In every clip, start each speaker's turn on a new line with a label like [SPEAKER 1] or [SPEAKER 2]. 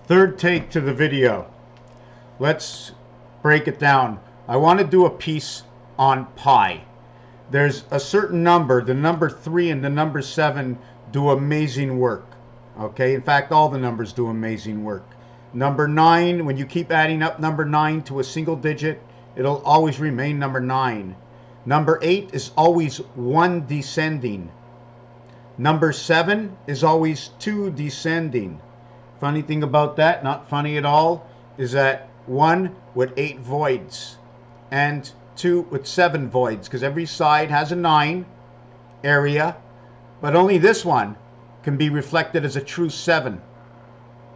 [SPEAKER 1] Third take to the video. Let's break it down. I want to do a piece on pi. There's a certain number, the number 3 and the number 7 do amazing work. Okay, in fact, all the numbers do amazing work. Number 9, when you keep adding up number 9 to a single digit, it'll always remain number 9. Number 8 is always 1 descending. Number 7 is always 2 descending. Funny thing about that, not funny at all, is that 1 with 8 voids and 2 with 7 voids, because every side has a 9 area, but only this one can be reflected as a true 7,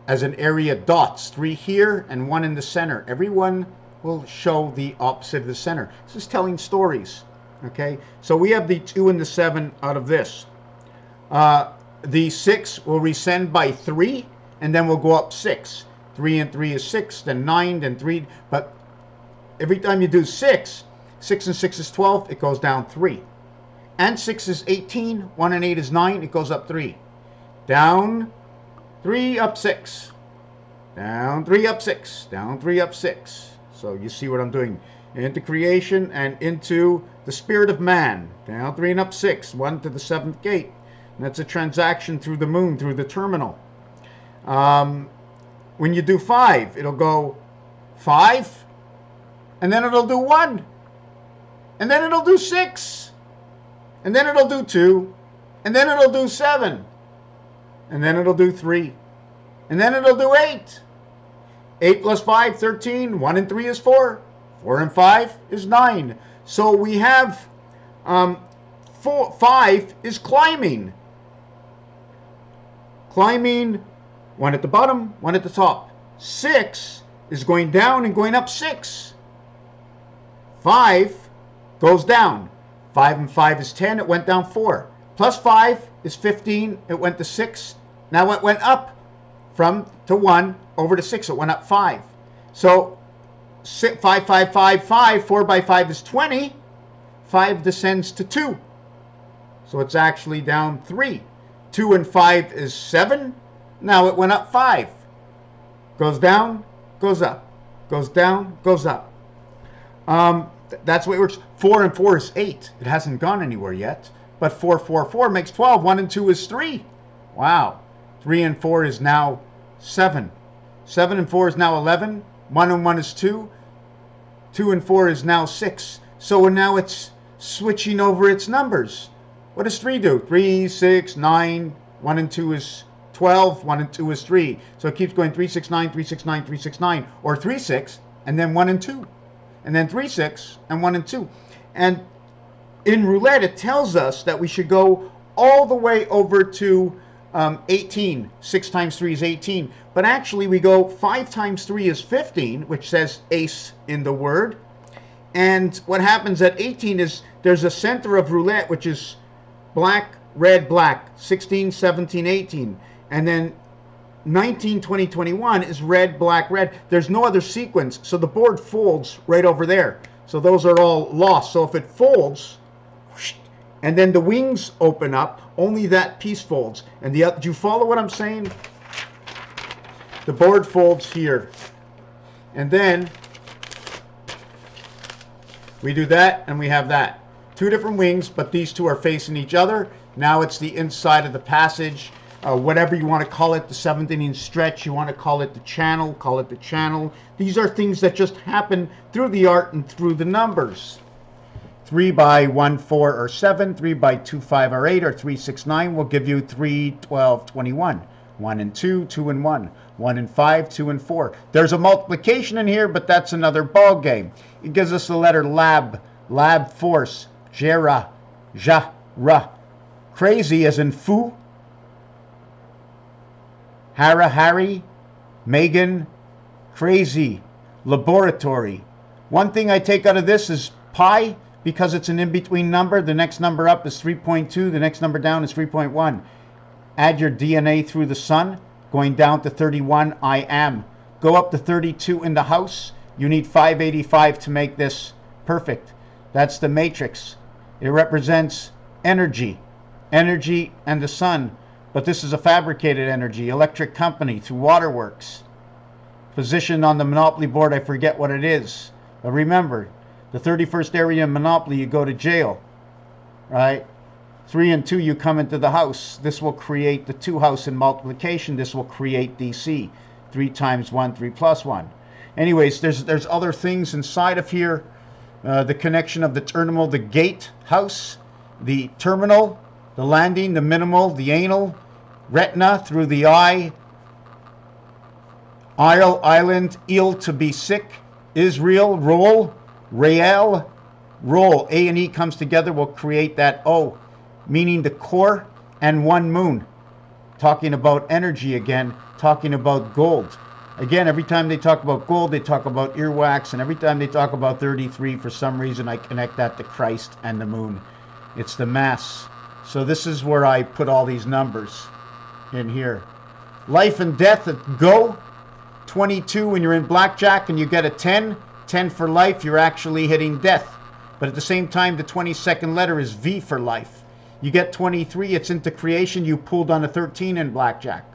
[SPEAKER 1] as an area dots, 3 here and 1 in the center. Every one will show the opposite of the center. This is telling stories. Okay, so we have the 2 and the 7 out of this. The 6 will rescend by 3, and then we'll go up 6. 3 and 3 is 6, then 9, then 3. But every time you do 6, 6 and 6 is 12, it goes down 3. And 6 is 18, 1 and 8 is 9, it goes up 3. Down 3, up 6. Down 3, up 6. Down 3, up 6. So you see what I'm doing. Into creation and into the spirit of man. Down 3 and up 6. 1 to the 7th gate. And that's a transaction through the moon, through the terminal. When you do 5, it'll go 5, and then it'll do 1, and then it'll do 6, and then it'll do 2, and then it'll do 7, and then it'll do 3, and then it'll do 8. 8 plus 5, 13. 1 and 3 is 4. 4 and 5 is 9. So we have 5 is climbing. Climbing, 1 at the bottom, 1 at the top. 6 is going down and going up 6. 5 goes down. 5 and 5 is 10, it went down 4. Plus 5 is 15, it went to 6. Now it went up to 1 over to 6, it went up 5. So 5, 5, 5, 5, 4 by 5 is 20. 5 descends to 2. So it's actually down 3. 2 and 5 is 7. Now it went up 5. Goes down, goes up. Goes down, goes up. That's the way it works. 4 and 4 is 8. It hasn't gone anywhere yet. But 4, 4, 4 makes 12. 1 and 2 is 3. Wow. 3 and 4 is now 7. 7 and 4 is now 11. 1 and 1 is 2. 2 and 4 is now 6. So now it's switching over its numbers. What does 3 do? 3, 6, 9. 1 and 2 is 12. 1 and 2 is 3. So it keeps going 3, 6, 9, 3, 6, 9, 3, 6, 9. Or 3, 6, and then 1 and 2. And then 3, 6, and 1 and 2. And in roulette, it tells us that we should go all the way over to 18. 6 times 3 is 18. But actually, we go 5 times 3 is 15, which says ace in the word. And what happens at 18 is there's a center of roulette, which is black, red, black. 16, 17, 18. And then 19, 20, 21 is red, black, red. There's no other sequence, so the board folds right over there. So those are all lost. So if it folds, and then the wings open up, only that piece folds. And do you follow what I'm saying? The board folds here. And then we do that, and we have that. 2 different wings, but these 2 are facing each other. Now it's the inside of the passage. Whatever you want to call it, the 7th inning stretch, you want to call it the channel, call it the channel. These are things that just happen through the art and through the numbers. 3 by 1, 4, or 7, 3 by 2, 5, or 8, or 3, 6, 9 will give you 3, 12, 21. 1 and 2, 2 and 1. 1 and 5, 2 and 4. There's a multiplication in here, but that's another ball game. It gives us the letter lab, lab force, jera, ja, ra. Crazy as in foo. Hara, Harry, Megan, crazy, laboratory. One thing I take out of this is pi, because it's an in-between number. The next number up is 3.2. The next number down is 3.1. Add your DNA through the sun, going down to 31, I am. Go up to 32 in the house. You need 585 to make this perfect. That's the matrix. It represents energy. Energy and the sun. But this is a fabricated energy, electric company through waterworks. position on the Monopoly board, I forget what it is. But remember, the 31st area in Monopoly, you go to jail, right? 3 and 2, you come into the house. This will create the 2 house in multiplication. This will create DC. 3 times 1, 3 plus 1. Anyways, there's other things inside of here. The connection of the terminal, the gate house, the terminal, the landing, the minimal, the anal, retina through the eye, isle, island, ill to be sick, Israel, roll, Rael, roll. A and E comes together, will create that O, meaning the core and 1 moon. Talking about energy again, talking about gold. Again, every time they talk about gold, they talk about earwax, and every time they talk about 33, for some reason I connect that to Christ and the moon. It's the mass. So this is where I put all these numbers in here. Life and death at go. 22 when you're in blackjack and you get a 10. 10 for life, you're actually hitting death. But at the same time, the 22nd letter is V for life. You get 23, it's into creation. You pulled on a 13 in blackjack.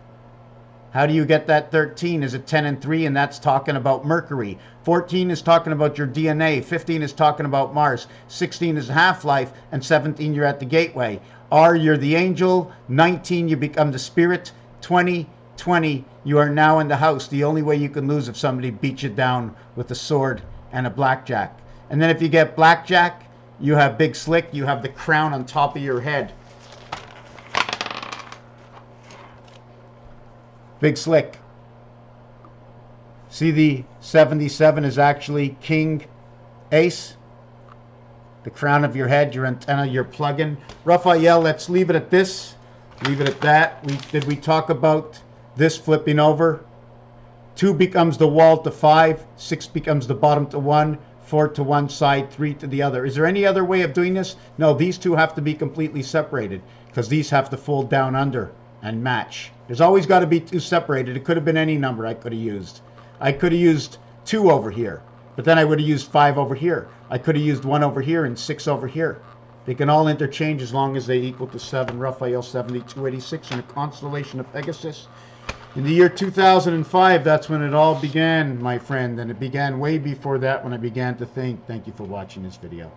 [SPEAKER 1] How do you get that 13? Is it 10 and 3? And that's talking about Mercury. 14 is talking about your DNA. 15 is talking about Mars. 16 is half-life. And 17, you're at the gateway. R, you're the angel. 19, you become the spirit. 20, you are now in the house. The only way you can lose if somebody beats you down with a sword and a blackjack. And then if you get blackjack, you have Big Slick. You have the crown on top of your head. Big Slick. See, the 77 is actually King Ace. The crown of your head, your antenna, your plug-in. Raphael, let's leave it at this. Leave it at that. Did we talk about this flipping over? 2 becomes the wall to 5. 6 becomes the bottom to 1. 4 to one side, 3 to the other. Is there any other way of doing this? No, these two have to be completely separated because these have to fold down under and match. There's always got to be 2 separated. It could have been any number I could have used. I could have used 2 over here, but then I would have used 5 over here. I could have used 1 over here and 6 over here. They can all interchange as long as they equal to 7. Raphael 7286 in a constellation of Pegasus. In the year 2005, that's when it all began, my friend, and it began way before that when I began to think. Thank you for watching this video.